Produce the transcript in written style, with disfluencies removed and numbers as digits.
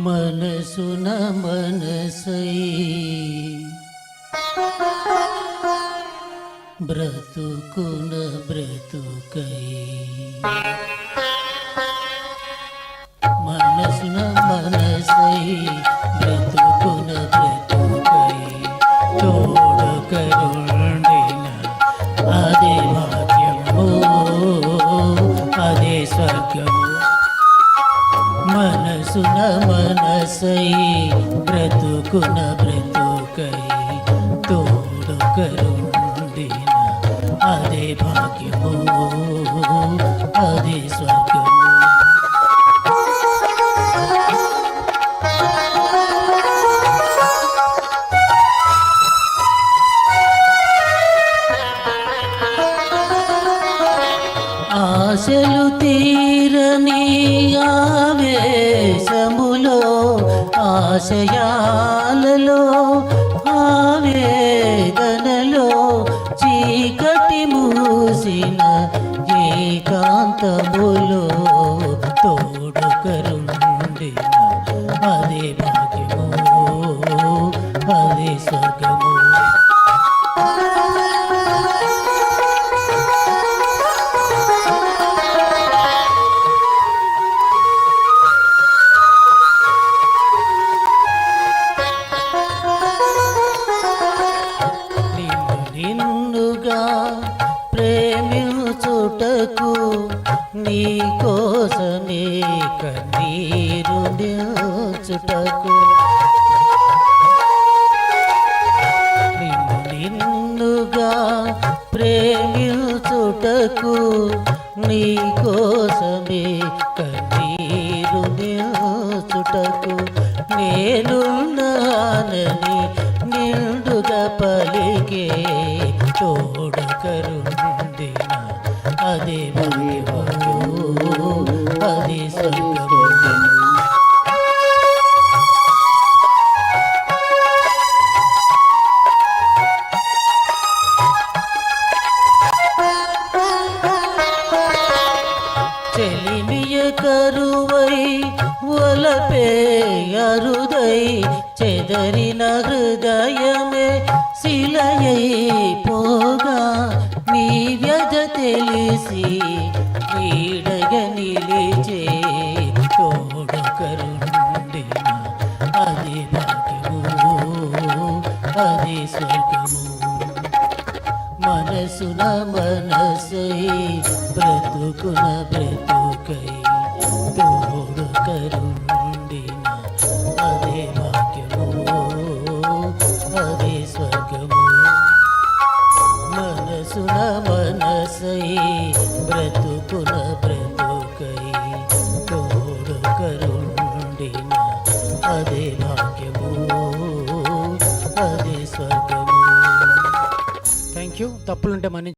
మనసున మనసై బ్రతుకున బ్రతుకై మనసున మనసై బ్రతుకున బ్రతుకై తోడుకరుండిన అదే భాగ్యము అదే స్వర్గము మనసున మనసై బ్రతుకున బ్రతుకై తోడుకరుండిన అదే భాగ్యము అదే స్వర్గము ఆశలు తీరని ఆవేశములో ఆశయాలలో ఆవేదనలో చీకటి మూసిన ఏకాంతములో తోడుకరుండిన అదే భాగ్యము అదే స్వర్గము నిన్నుగా ప్రేమించుటకు నీ కోసమే కన్నీరు నిల్చుటకు నిన్నుగా ప్రేమించుటకు నీ కోసమే కన్నీరు నిల్చుటకు నేనున్నానని నిండుగా పలికే తోడుకరుండిన అదే భాగ్యము అదే స్వర్గము చెలిమియ కరువై ఒలపే అరుదై చెదరిన హృదయమే శిలయై పోగా నీ వ్యధ తెలిసి నీడగ నిలిచే తోడుకరుండిన అదే భాగ్యము అదే స్వర్గము మనసున మనసై బ్రతుకున బ్రతుకై తోడుకరుండిన అదే భాగ్యము అదే స్వర్గము మనసున మనసై బ్రతుకున బ్రతుకై తోడుకరుండిన అదే భాగ్యము అదే స్వర్గము. Thank you. తప్పులుంటే మన్నించండి.